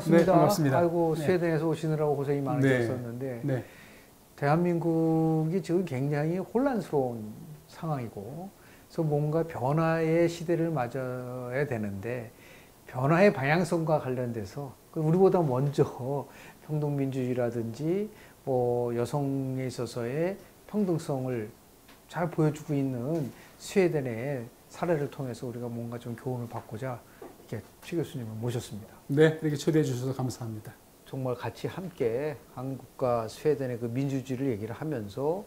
반갑습니다. 네, 반갑습니다. 아이고, 네. 스웨덴에서 오시느라고 고생이 많으셨었는데, 네. 대한민국이 지금 굉장히 혼란스러운 상황이고, 그래서 뭔가 변화의 시대를 맞아야 되는데, 변화의 방향성과 관련돼서, 우리보다 먼저 평등민주주의라든지, 뭐, 여성에 있어서의 평등성을 잘 보여주고 있는 스웨덴의 사례를 통해서 우리가 뭔가 좀 교훈을 받고자 이렇게 최 교수님을 모셨습니다. 네, 이렇게 초대해 주셔서 감사합니다. 정말 같이 함께 한국과 스웨덴의 그 민주주의를 얘기를 하면서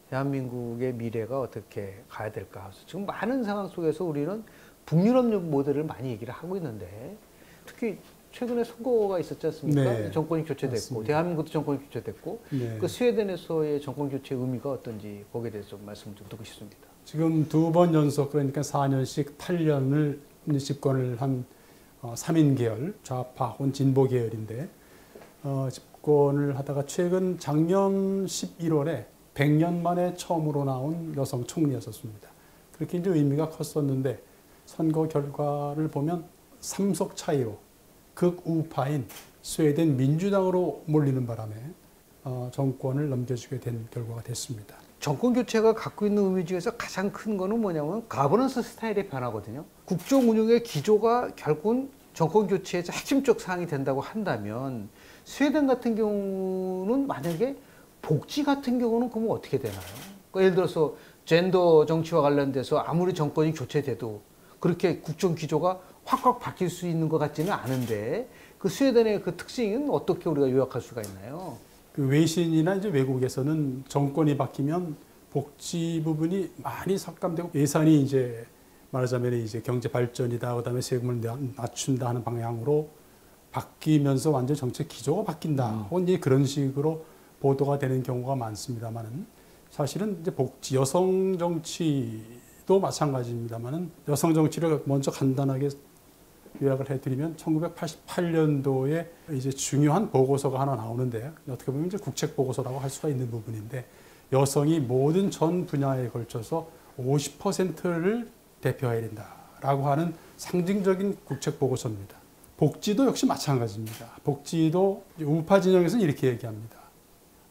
대한민국의 미래가 어떻게 가야 될까. 지금 많은 상황 속에서 우리는 북유럽 모델을 많이 얘기를 하고 있는데 특히 최근에 선거가 있었지 않습니까? 네, 정권이 교체됐고 맞습니다. 대한민국도 정권이 교체됐고 네. 그 스웨덴에서의 정권 교체의 의미가 어떤지 거기에 대해서 좀 말씀 좀 듣고 싶습니다. 지금 두 번 연속 그러니까 4년씩 8년을 집권을 한 3인 계열, 좌파 혹은 진보 계열인데 집권을 하다가 최근 작년 11월에 100년 만에 처음으로 나온 여성 총리였었습니다. 그렇게 이제 의미가 컸었는데 선거 결과를 보면 3석 차이로 극우파인 스웨덴 민주당으로 몰리는 바람에 정권을 넘겨주게 된 결과가 됐습니다. 정권 교체가 갖고 있는 의미 중에서 가장 큰 거는 뭐냐면 가버넌스 스타일의 변화거든요. 국정 운영의 기조가 결국은 정권 교체의 핵심적 사항이 된다고 한다면 스웨덴 같은 경우는 만약에 복지 같은 경우는 그러면 어떻게 되나요? 그러니까 예를 들어서 젠더 정치와 관련돼서 아무리 정권이 교체돼도 그렇게 국정 기조가 확확 바뀔 수 있는 것 같지는 않은데 그 스웨덴의 그 특징은 어떻게 우리가 요약할 수가 있나요? 그 외신이나 이제 외국에서는 정권이 바뀌면 복지 부분이 많이 삭감되고 예산이 이제 말하자면 이제 경제 발전이다, 그다음에 세금을 낮춘다 하는 방향으로 바뀌면서 완전 정책 기조가 바뀐다. 혹은 이제 그런 식으로 보도가 되는 경우가 많습니다만은 사실은 이제 복지, 여성 정치도 마찬가지입니다만은 여성 정치를 먼저 간단하게 요약을 해드리면 1988년도에 이제 중요한 보고서가 하나 나오는데 어떻게 보면 이제 국책 보고서라고 할 수가 있는 부분인데 여성이 모든 전 분야에 걸쳐서 50%를 대표해야 된다라고 하는 상징적인 국책 보고서입니다. 복지도 역시 마찬가지입니다. 복지도 우파 진영에서는 이렇게 얘기합니다.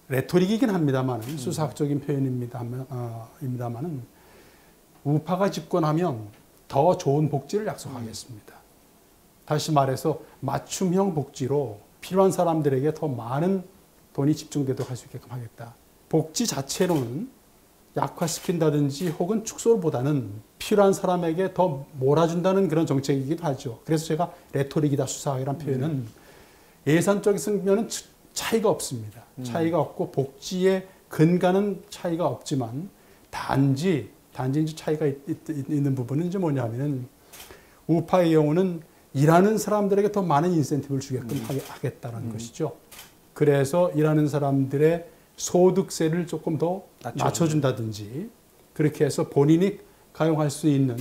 레토릭이긴 합니다만 수사학적인 표현입니다만은 우파가 집권하면 더 좋은 복지를 약속하겠습니다. 다시 말해서 맞춤형 복지로 필요한 사람들에게 더 많은 돈이 집중되도록 할 수 있게끔 하겠다. 복지 자체로는 약화시킨다든지 혹은 축소보다는 필요한 사람에게 더 몰아준다는 그런 정책이기도 하죠. 그래서 제가 레토릭이다 수사학이라는 표현은 예산적인 측면은 차이가 없습니다. 차이가 없고 복지의 근간은 차이가 없지만 단지 이제 차이가 있는 부분은 이제 뭐냐면은 우파의 경우는 일하는 사람들에게 더 많은 인센티브를 주게끔 하겠다는 것이죠. 그래서 일하는 사람들의 소득세를 조금 더 낮춰준다든지 그렇게 해서 본인이 가용할 수 있는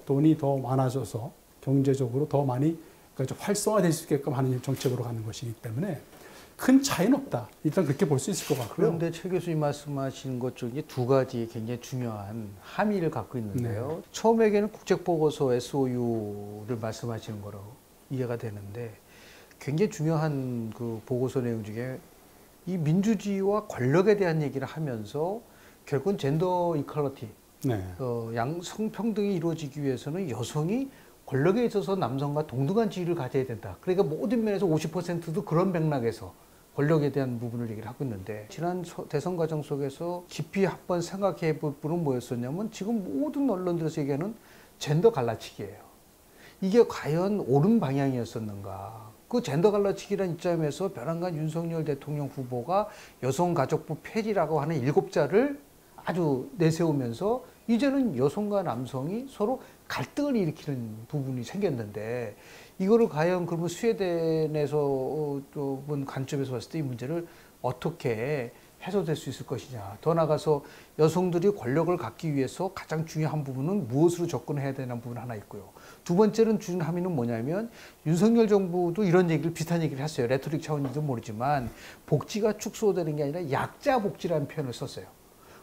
돈이 더 많아져서 경제적으로 더 많이 활성화될 수 있게끔 하는 정책으로 가는 것이기 때문에 큰 차이는 없다. 일단 그렇게 볼 수 있을 것 같고요. 그런데 최 교수님 말씀하신 것 중에 두 가지 굉장히 중요한 함의를 갖고 있는데요. 네. 처음에는 국책보고서 SOU를 말씀하시는 거로 이해가 되는데 굉장히 중요한 그 보고서 내용 중에 이 민주주의와 권력에 대한 얘기를 하면서 결국은 젠더 이퀄리티, 네. 양성평등이 이루어지기 위해서는 여성이 권력에 있어서 남성과 동등한 지위를 가져야 된다. 그러니까 모든 면에서 50%도 그런 맥락에서 권력에 대한 부분을 얘기를 하고 있는데 지난 대선 과정 속에서 깊이 한번 생각해 볼 부분은 뭐였었냐면 지금 모든 언론들에서 얘기하는 젠더 갈라치기예요. 이게 과연 옳은 방향이었었는가. 그 젠더 갈라치기라는 입장에서 변한간 윤석열 대통령 후보가 여성가족부 폐지라고 하는 7자를 아주 내세우면서 이제는 여성과 남성이 서로 갈등을 일으키는 부분이 생겼는데 이거를 과연 그러면 스웨덴에서 본 관점에서 봤을 때 이 문제를 어떻게 해소될 수 있을 것이냐. 더 나아가서 여성들이 권력을 갖기 위해서 가장 중요한 부분은 무엇으로 접근해야 되는 부분 하나 있고요. 두 번째는 중요한 함의는 뭐냐면 윤석열 정부도 이런 얘기를 비슷한 얘기를 했어요. 레토릭 차원인지도 모르지만 복지가 축소되는 게 아니라 약자 복지라는 표현을 썼어요.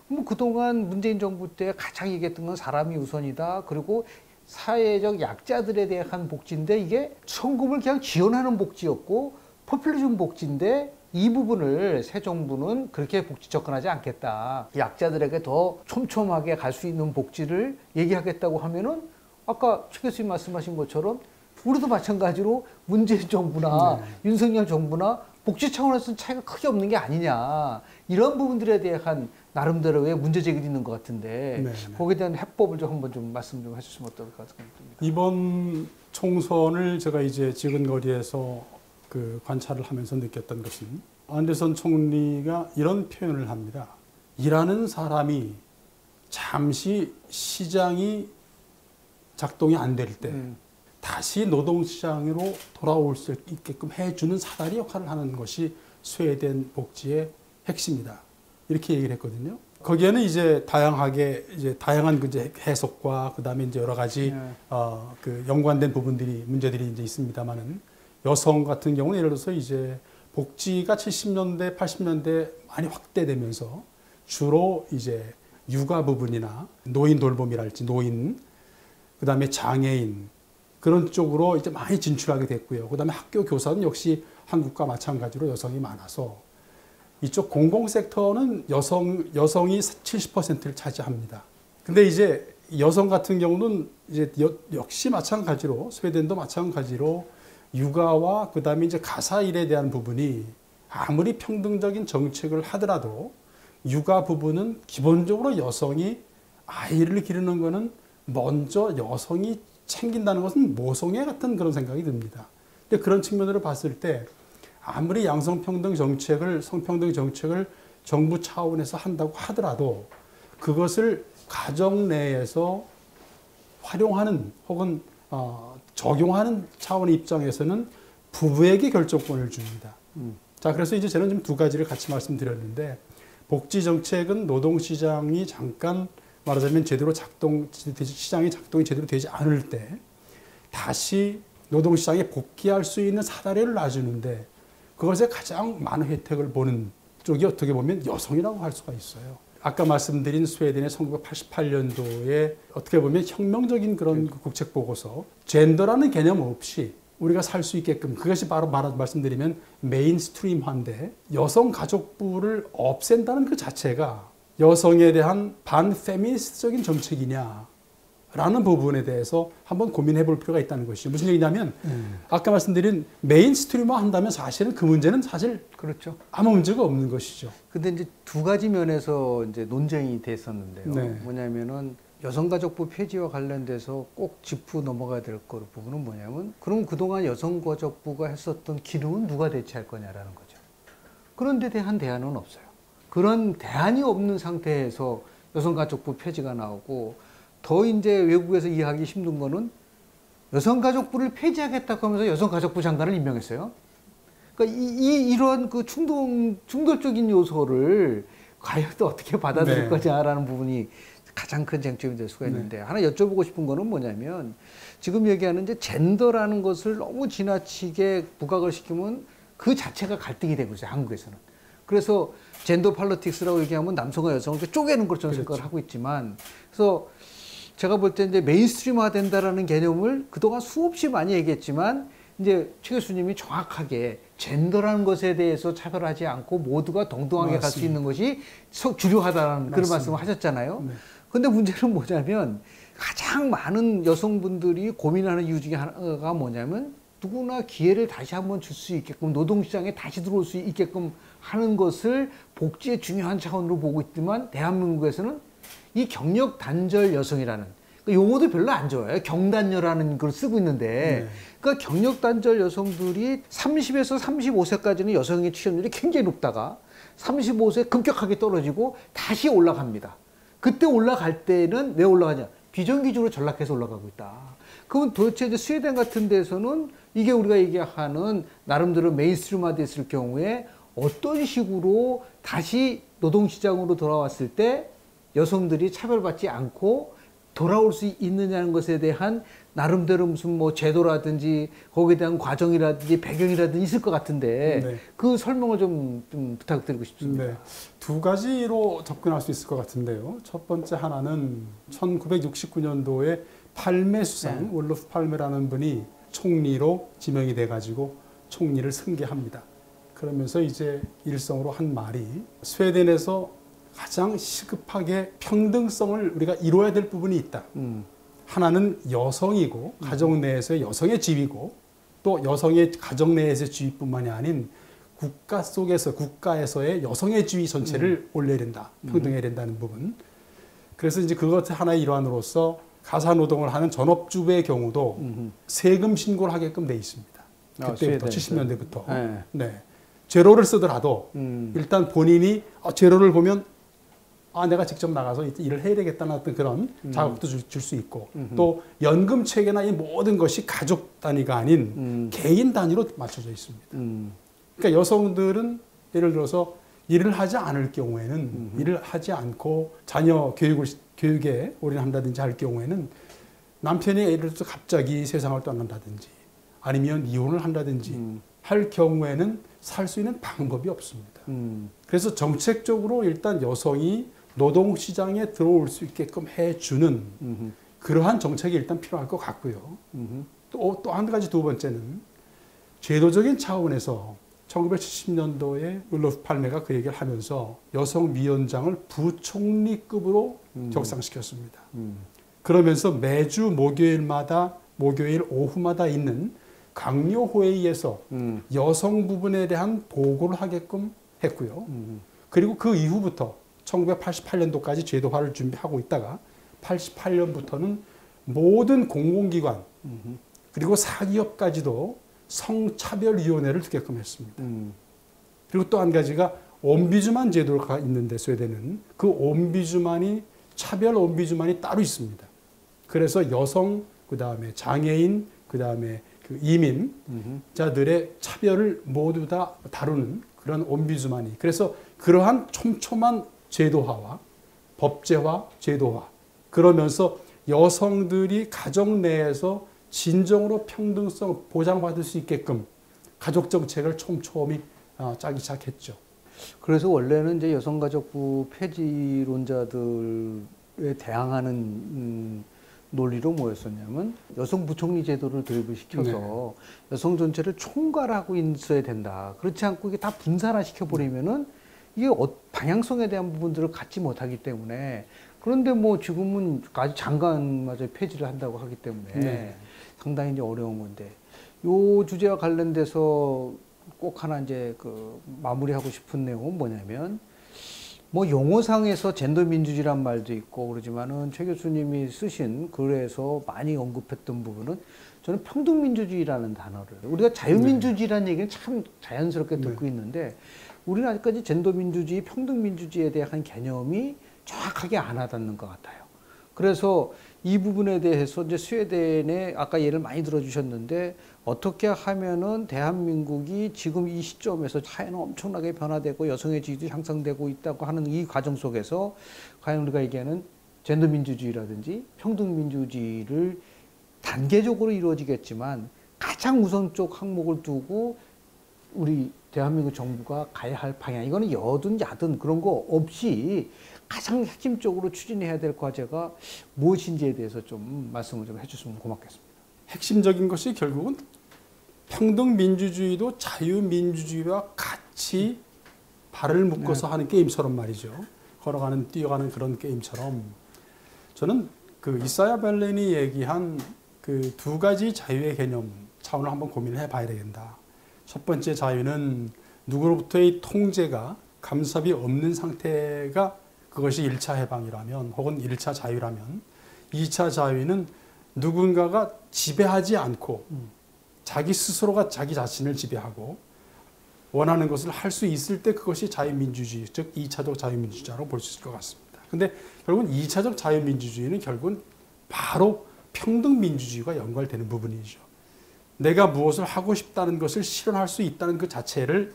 뭐 그동안 문재인 정부 때 가장 얘기했던 건 사람이 우선이다. 그리고 사회적 약자들에 대한 복지인데 이게 성금을 그냥 지원하는 복지였고 포퓰리즘 복지인데 이 부분을 새 정부는 그렇게 복지 접근하지 않겠다. 약자들에게 더 촘촘하게 갈 수 있는 복지를 얘기하겠다고 하면은 아까 최 교수님 말씀하신 것처럼 우리도 마찬가지로 문재인 정부나 윤석열 정부나 복지 차원에서는 차이가 크게 없는 게 아니냐. 이런 부분들에 대한 나름대로의 문제 제기도 있는 것 같은데 거기에 대한 해법을 좀 한번 좀 말씀 좀 해주시면 어떨까 생각됩니다. 이번 총선을 제가 이제 지근거리에서 그 관찰을 하면서 느꼈던 것은 안대선 총리가 이런 표현을 합니다. 일하는 사람이 잠시 시장이 작동이 안 될 때 다시 노동시장으로 돌아올 수 있게끔 해주는 사다리 역할을 하는 것이 스웨덴 복지의 핵심이다. 이렇게 얘기를 했거든요. 거기에는 이제 다양한 이제 해석과 그다음에 이제 여러 가지 그 연관된 부분들이 문제들이 이제 있습니다만은 여성 같은 경우는 예를 들어서 이제 복지가 70년대, 80년대 많이 확대되면서 주로 이제 육아 부분이나 노인 돌봄이랄지 노인, 그다음에 장애인 그런 쪽으로 이제 많이 진출하게 됐고요. 그다음에 학교 교사는 역시 한국과 마찬가지로 여성이 많아서 이쪽 공공섹터는 여성이 70%를 차지합니다. 근데 이제 여성 같은 경우는 이제 역시 마찬가지로 스웨덴도 마찬가지로 육아와 그다음에 이제 가사 일에 대한 부분이 아무리 평등적인 정책을 하더라도 육아 부분은 기본적으로 여성이 아이를 기르는 거는 먼저 여성이 챙긴다는 것은 모성애 같은 그런 생각이 듭니다. 근데 그런 측면으로 봤을 때 아무리 양성평등 정책을, 성평등 정책을 정부 차원에서 한다고 하더라도 그것을 가정 내에서 활용하는 혹은 적용하는 차원의 입장에서는 부부에게 결정권을 줍니다. 자, 그래서 이제 저는 좀 두 가지를 같이 말씀드렸는데 복지 정책은 노동시장이 잠깐 말하자면 시장이 작동이 제대로 되지 않을 때 다시 노동시장에 복귀할 수 있는 사다리를 놔주는데 그것에 가장 많은 혜택을 보는 쪽이 어떻게 보면 여성이라고 할 수가 있어요. 아까 말씀드린 스웨덴의 1988년도에 어떻게 보면 혁명적인 그런 국책 보고서, 젠더라는 개념 없이 우리가 살 수 있게끔, 그것이 바로 말씀드리면 메인스트림화인데 여성 가족부를 없앤다는 그 자체가 여성에 대한 반페미니스트적인 정책이냐 라는 부분에 대해서 한번 고민해 볼 필요가 있다는 것이죠. 무슨 얘기냐면 아까 말씀드린 메인스트림화 한다면 사실은 그 문제는 사실 그렇죠. 아무 문제가 없는 것이죠. 근데 이제 두 가지 면에서 이제 논쟁이 됐었는데요. 네. 뭐냐면은 여성가족부 폐지와 관련돼서 꼭 짚고 넘어가야 될 부분은 뭐냐면 그럼 그동안 여성가족부가 했었던 기능은 누가 대체할 거냐라는 거죠. 그런 데 대한 대안은 없어요. 그런 대안이 없는 상태에서 여성가족부 폐지가 나오고 더 이제 외국에서 이해하기 힘든 거는 여성가족부를 폐지하겠다고 하면서 여성가족부 장관을 임명했어요. 그러니까 이런 그 충돌적인 요소를 과연 또 어떻게 받아들일 거냐라는 부분이 가장 큰 쟁점이 될 수가 있는데 하나 여쭤보고 싶은 거는 뭐냐면 지금 얘기하는 이제 젠더라는 것을 너무 지나치게 부각을 시키면 그 자체가 갈등이 되고 있어요, 한국에서는. 그래서 젠더 팔러틱스라고 얘기하면 남성과 여성을 쪼개는 걸 저는 생각을 하고 있지만 그래서 제가 볼 때 이제 메인스트림화 된다라는 개념을 그동안 수없이 많이 얘기했지만 이제 최 교수님이 정확하게 젠더라는 것에 대해서 차별하지 않고 모두가 동등하게 갈 수 있는 것이 주요하다는 그런 말씀을 하셨잖아요. 근데 문제는 뭐냐면 가장 많은 여성분들이 고민하는 이유 중에 하나가 뭐냐면 누구나 기회를 다시 한번 줄 수 있게끔 노동시장에 다시 들어올 수 있게끔 하는 것을 복지의 중요한 차원으로 보고 있지만 대한민국에서는 이 경력 단절 여성이라는 용어도 별로 안 좋아요. 경단녀라는 걸 쓰고 있는데 그러니까 경력 단절 여성들이 30에서 35세까지는 여성의 취업률이 굉장히 높다가 35세 급격하게 떨어지고 다시 올라갑니다. 그때 올라갈 때는 왜 올라가냐? 비정규직으로 전락해서 올라가고 있다. 그러면 도대체 이제 스웨덴 같은 데서는 이게 우리가 얘기하는 나름대로 메인스트림화 됐을 경우에 어떤 식으로 다시 노동시장으로 돌아왔을 때 여성들이 차별받지 않고 돌아올 수 있느냐는 것에 대한 나름대로 무슨 뭐 제도라든지 거기에 대한 과정이라든지 배경이라든지 있을 것 같은데 그 설명을 좀 부탁드리고 싶습니다. 네. 두 가지로 접근할 수 있을 것 같은데요. 첫 번째 하나는 1969년도에 팔메 수상 올로프 팔메라는 분이 총리로 지명이 돼가지고 총리를 승계합니다. 그러면서 이제 일성으로 한 말이 스웨덴에서 가장 시급하게 평등성을 우리가 이루어야 될 부분이 있다. 하나는 여성이고 가정 내에서의 여성의 지위고 또 여성의 가정 내에서의 지위뿐만이 아닌 국가 속에서 국가에서의 여성의 지위 전체를 올려야 된다. 평등해야 된다는 부분. 그래서 이제 그것 하나의 일환으로서 가사 노동을 하는 전업주부의 경우도 세금 신고를 하게끔 돼 있습니다. 그때부터 70년대부터. 네. 네. 제로를 쓰더라도 일단 본인이 제로를 보면 내가 직접 나가서 일을 해야 되겠다는 어떤 그런 자극도 줄 수 있고 또 연금 체계나 이 모든 것이 가족 단위가 아닌 개인 단위로 맞춰져 있습니다. 그러니까 여성들은 예를 들어서 일을 하지 않을 경우에는 일을 하지 않고 자녀 교육에 올인한다든지 할 경우에는 남편이 예를 들어서 갑자기 세상을 떠난다든지 아니면 이혼을 한다든지 할 경우에는 살 수 있는 방법이 없습니다. 그래서 정책적으로 일단 여성이 노동시장에 들어올 수 있게끔 해주는 그러한 정책이 일단 필요할 것 같고요. 또 한 가지 두 번째는 제도적인 차원에서 1970년도에 울로프 팔메가 그 얘기를 하면서 여성위원장을 부총리급으로 격상시켰습니다. 그러면서 매주 목요일 오후마다 있는 강요회의에서 여성 부분에 대한 보고를 하게끔 했고요. 그리고 그 이후부터 1988년도까지 제도화를 준비하고 있다가 88년부터는 모든 공공기관 그리고 사기업까지도 성차별위원회를 두게끔 했습니다. 그리고 또 한 가지가 옴비주만 제도가 있는데 스웨덴은 그 옴비주만이 차별 옴비주만이 따로 있습니다. 그래서 여성, 그 다음에 장애인, 그 다음에 그 이민자들의 차별을 모두 다 다루는 그런 옴비주만이. 그래서 그러한 촘촘한 제도화와 법제화, 제도화 그러면서 여성들이 가정 내에서 진정으로 평등성 보장받을 수 있게끔 가족 정책을 촘촘히 짜기 시작했죠. 그래서 원래는 이제 여성가족부 폐지론자들에 대항하는 논리로 뭐였었냐면 여성 부총리 제도를 도입을 시켜서 여성 전체를 총괄하고 있어야 된다. 그렇지 않고 이게 다 분산화 시켜버리면은 이게 방향성에 대한 부분들을 갖지 못하기 때문에 그런데 뭐 지금은 아주 장관마저 폐지를 한다고 하기 때문에 상당히 이제 어려운 건데 요 주제와 관련돼서 꼭 하나 이제 그 마무리하고 싶은 내용은 뭐냐면 뭐 용어상에서 젠더 민주주의란 말도 있고 그러지만은 최 교수님이 쓰신 글에서 많이 언급했던 부분은 저는 평등민주주의라는 단어를 우리가 자유민주주의라는 얘기는 참 자연스럽게 듣고 있는데 우리는 아직까지 젠더민주주의, 평등민주주의에 대한 개념이 정확하게 안 와닿는 것 같아요. 그래서 이 부분에 대해서 이제 스웨덴에 아까 예를 많이 들어주셨는데 어떻게 하면은 대한민국이 지금 이 시점에서 사회는 엄청나게 변화되고 여성의 지위도 향상되고 있다고 하는 이 과정 속에서 과연 우리가 얘기하는 젠더민주주의라든지 평등민주주의를 단계적으로 이루어지겠지만 가장 우선적 항목을 두고 우리 대한민국 정부가 가야 할 방향 이거는 여든 야든 그런 거 없이 가장 핵심적으로 추진해야 될 과제가 무엇인지에 대해서 좀 말씀을 좀 해주시면 고맙겠습니다. 핵심적인 것이 결국은 평등민주주의도 자유민주주의와 같이 발을 묶어서 하는 게임처럼 말이죠. 뛰어가는 그런 게임처럼 저는 그 이사야 벨렌이 얘기한 그 두 가지 자유의 개념 차원을 한번 고민을 해봐야 되겠다. 첫 번째 자유는 누구로부터의 통제가 간섭이 없는 상태가 그것이 1차 해방이라면 혹은 1차 자유라면 2차 자유는 누군가가 지배하지 않고 자기 스스로가 자기 자신을 지배하고 원하는 것을 할 수 있을 때 그것이 자유민주주의, 즉 2차적 자유민주주의라고 볼 수 있을 것 같습니다. 근데 결국은 2차적 자유민주주의는 결국은 바로 평등민주주의와 연관되는 부분이죠. 내가 무엇을 하고 싶다는 것을 실현할 수 있다는 그 자체를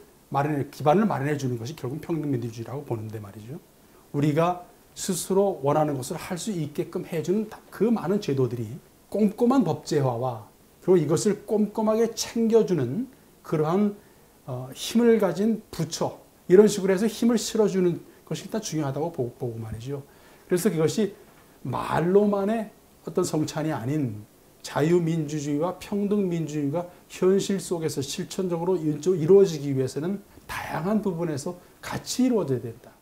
기반을 마련해 주는 것이 결국 평등민주주의라고 보는데 말이죠. 우리가 스스로 원하는 것을 할 수 있게끔 해주는 그 많은 제도들이 꼼꼼한 법제화와 그리고 이것을 꼼꼼하게 챙겨주는 그러한 힘을 가진 부처 이런 식으로 해서 힘을 실어주는 것이 일단 중요하다고 보고 말이죠. 그래서 그것이 말로만의 어떤 성찬이 아닌 자유민주주의와 평등민주주의가 현실 속에서 실천적으로 이루어지기 위해서는 다양한 부분에서 같이 이루어져야 된다.